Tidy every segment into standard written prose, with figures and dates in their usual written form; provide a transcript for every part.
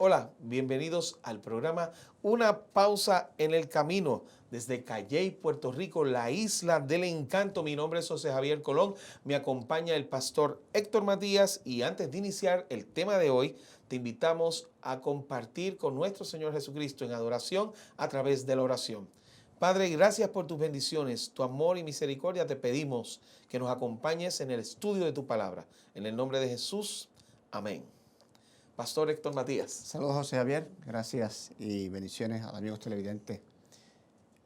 Hola, bienvenidos al programa Una Pausa en el Camino desde Calley, Puerto Rico, la isla del encanto. Mi nombre es José Javier Colón, me acompaña el pastor Héctor Matías y antes de iniciar el tema de hoy, te invitamos a compartir con nuestro Señor Jesucristo en adoración a través de la oración. Padre, gracias por tus bendiciones, tu amor y misericordia. Te pedimos que nos acompañes en el estudio de tu palabra. En el nombre de Jesús, amén. Pastor Héctor Matías. Saludos, José Javier. Gracias y bendiciones a los amigos televidentes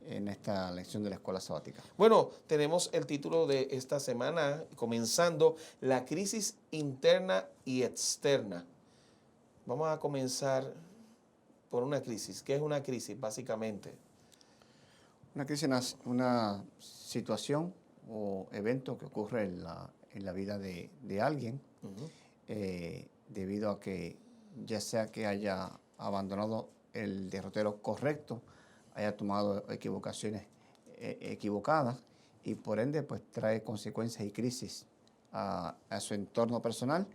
en esta lección de la Escuela Sabática. Bueno, tenemos el título de esta semana, comenzando la crisis interna y externa. Vamos a comenzar por una crisis. ¿Qué es una crisis, básicamente? Una crisis es una situación o evento que ocurre en la vida de alguien debido a que ya sea que haya abandonado el derrotero correcto, haya tomado equivocaciones equivocadas y por ende pues trae consecuencias y crisis a su entorno personal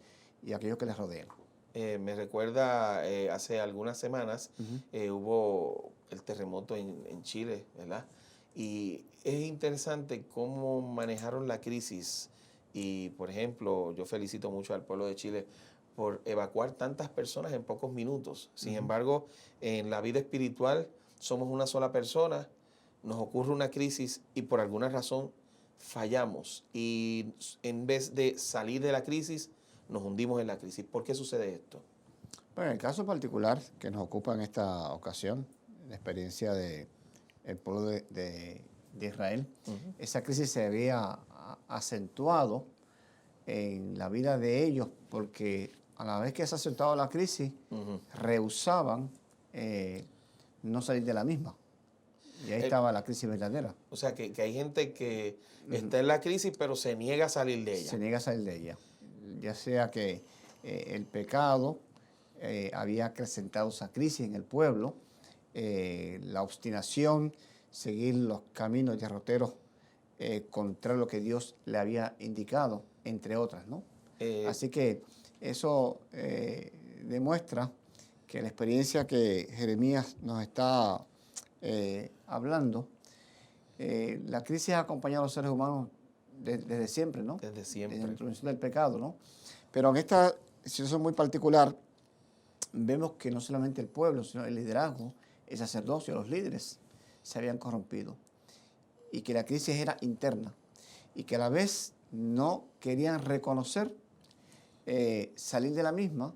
y a aquellos que les rodean. Me recuerda hace algunas semanas hubo el terremoto en Chile, ¿verdad? Y es interesante cómo manejaron la crisis y, por ejemplo, yo felicito mucho al pueblo de Chile por evacuar tantas personas en pocos minutos. Sin embargo, en la vida espiritual somos una sola persona, nos ocurre una crisis y por alguna razón fallamos y en vez de salir de la crisis, nos hundimos en la crisis. ¿Por qué sucede esto? Bueno, en el caso particular que nos ocupa en esta ocasión, la experiencia del pueblo de Israel, esa crisis se había acentuado en la vida de ellos porque a la vez que se acentuaba la crisis, rehusaban no salir de la misma. Y ahí estaba la crisis verdadera. O sea, que hay gente que está en la crisis pero se niega a salir de ella. Se niega a salir de ella. Ya sea que el pecado había acrecentado esa crisis en el pueblo, la obstinación, seguir los caminos derroteros contra lo que Dios le había indicado, entre otras, ¿no? Así que eso demuestra que la experiencia que Jeremías nos está hablando, la crisis ha acompañado a los seres humanos desde siempre, ¿no? Desde siempre. Desde la introducción del pecado, ¿no? Pero en esta situación muy particular, vemos que no solamente el pueblo, sino el liderazgo, el sacerdocio, los líderes se habían corrompido y que la crisis era interna y que a la vez no querían reconocer, salir de la misma,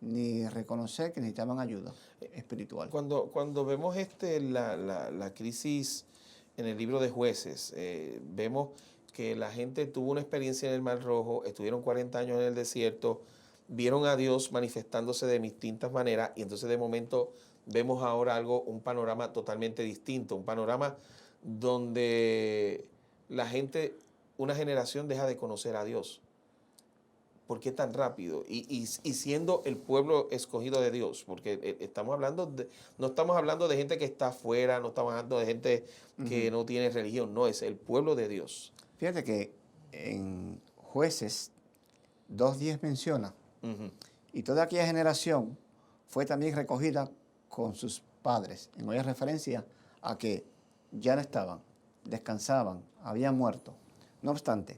ni reconocer que necesitaban ayuda espiritual. Cuando vemos la crisis en el libro de Jueces, vemos que la gente tuvo una experiencia en el Mar Rojo, estuvieron 40 años en el desierto, vieron a Dios manifestándose de distintas maneras y entonces de momento vemos ahora un panorama totalmente distinto, un panorama donde la gente, una generación deja de conocer a Dios. ¿Por qué tan rápido? Y siendo el pueblo escogido de Dios, porque no estamos hablando de gente que está afuera, no estamos hablando de gente que no tiene religión, no, es el pueblo de Dios. Fíjate que en Jueces 2:10 menciona, y toda aquella generación fue también recogida con sus padres, en cuya referencia a que ya no estaban, descansaban, habían muerto. No obstante,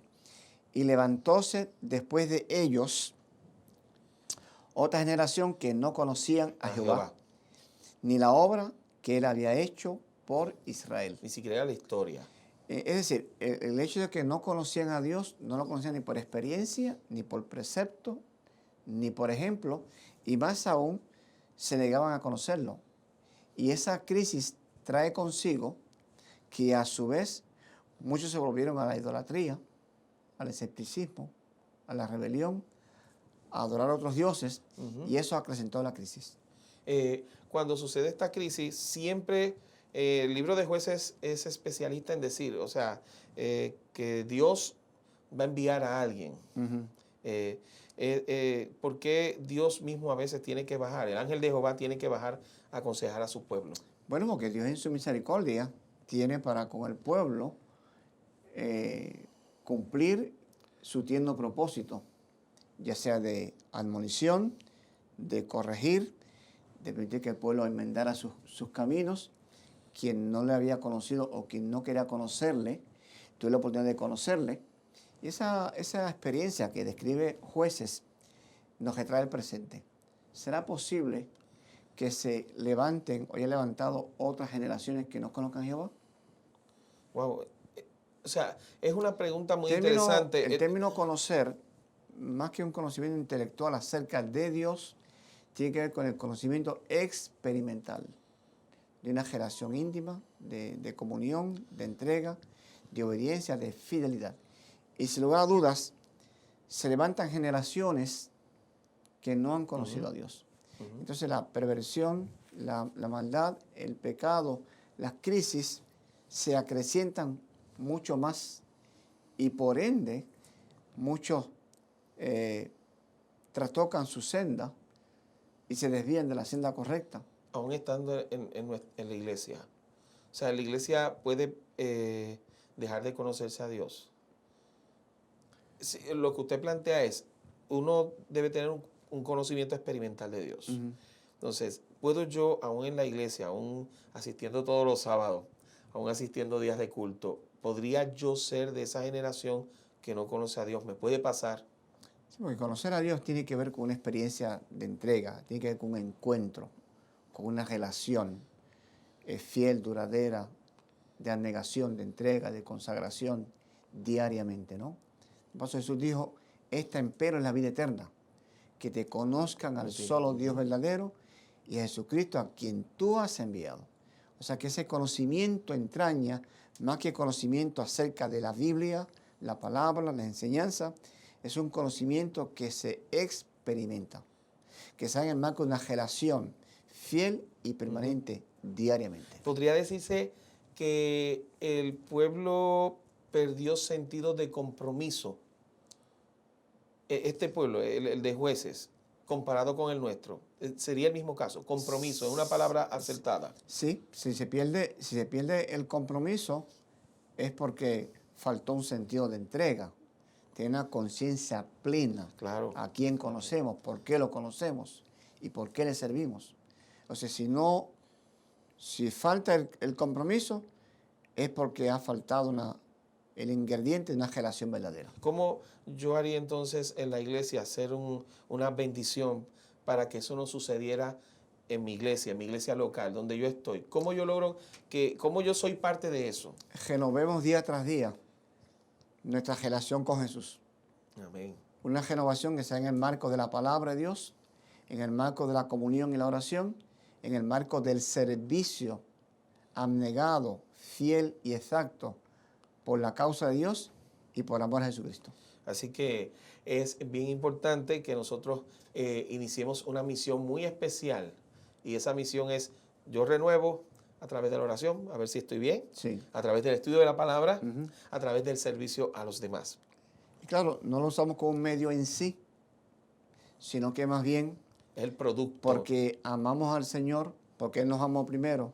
y levantóse después de ellos otra generación que no conocían a Jehová, ni la obra que él había hecho por Israel. Ni siquiera la historia. Es decir, el hecho de que no conocían a Dios, no lo conocían ni por experiencia, ni por precepto, ni por ejemplo, y más aún se negaban a conocerlo. Y esa crisis trae consigo que a su vez muchos se volvieron a la idolatría, al escepticismo, a la rebelión, a adorar a otros dioses, y eso acrecentó la crisis. Cuando sucede esta crisis, siempre el libro de Jueces es especialista en decir, o sea, que Dios va a enviar a alguien. ¿Por qué Dios mismo a veces tiene que bajar? El ángel de Jehová tiene que bajar a aconsejar a su pueblo. Bueno, porque Dios en su misericordia tiene para con el pueblo cumplir su tierno propósito, ya sea de admonición, de corregir, de permitir que el pueblo enmendara sus caminos. Quien no le había conocido o quien no quería conocerle, tuvo la oportunidad de conocerle. Y esa experiencia que describe Jueces nos retrae el presente. ¿Será posible que se levanten o hayan levantado otras generaciones que no conozcan a Jehová? Wow. O sea, es una pregunta muy El interesante. término conocer, más que un conocimiento intelectual acerca de Dios, tiene que ver con el conocimiento experimental de una generación íntima, de comunión, de entrega, de obediencia, de fidelidad. Y sin lugar a dudas, se levantan generaciones que no han conocido a Dios. Entonces la perversión, la maldad, el pecado, las crisis se acrecientan mucho más y por ende muchos trastocan su senda y se desvían de la senda correcta. Aún estando en la iglesia. O sea, la iglesia puede dejar de conocerse a Dios. Sí, lo que usted plantea es, uno debe tener un conocimiento experimental de Dios. Entonces, ¿puedo yo, aún en la iglesia, aún asistiendo todos los sábados, aún asistiendo días de culto, podría yo ser de esa generación que no conoce a Dios? ¿Me puede pasar? Sí, porque conocer a Dios tiene que ver con una experiencia de entrega, tiene que ver con un encuentro, con una relación fiel, duradera, de abnegación, de entrega, de consagración diariamente, ¿no? Por eso Jesús dijo, esta empero es la vida eterna, que te conozcan al solo Dios verdadero y a Jesucristo a quien tú has enviado. O sea que ese conocimiento entraña más que conocimiento acerca de la Biblia, la palabra, la enseñanza, es un conocimiento que se experimenta, que se da en el marco de una relación fiel y permanente diariamente. ¿Podría decirse que el pueblo perdió sentido de compromiso? Este pueblo, el de Jueces, comparado con el nuestro, sería el mismo caso, compromiso, es una palabra acertada. Sí, si se pierde el compromiso es porque faltó un sentido de entrega, tiene una conciencia plena Claro. a quién conocemos, por qué lo conocemos y por qué le servimos. O sea, si falta el compromiso es porque ha faltado el ingrediente de una relación verdadera. ¿Cómo yo haría entonces en la iglesia hacer una bendición para que eso no sucediera en mi iglesia local, donde yo estoy? ¿Cómo yo logro cómo yo soy parte de eso? Renovemos día tras día nuestra relación con Jesús. Amén. Una renovación que sea en el marco de la palabra de Dios, en el marco de la comunión y la oración, en el marco del servicio abnegado, fiel y exacto por la causa de Dios y por amor a Jesucristo. Así que es bien importante que nosotros iniciemos una misión muy especial y esa misión es, yo renuevo a través de la oración, a ver si estoy bien, Sí. a través del estudio de la palabra, a través del servicio a los demás. Y claro, no lo usamos como un medio en sí, sino que más bien Es el producto. porque amamos al Señor, porque Él nos amó primero,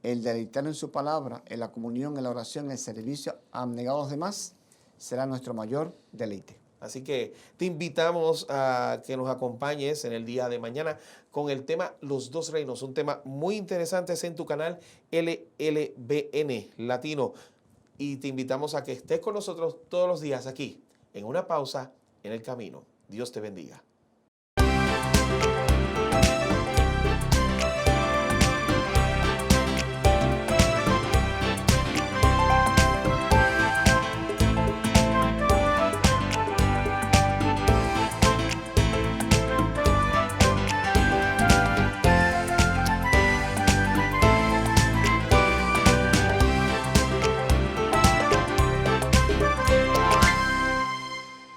el deleitar en su palabra, en la comunión, en la oración, en el servicio abnegado a los demás, será nuestro mayor deleite. Así que te invitamos a que nos acompañes en el día de mañana con el tema Los Dos Reinos, un tema muy interesante en tu canal LLBN Latino. Y te invitamos a que estés con nosotros todos los días aquí, en una pausa en el camino. Dios te bendiga.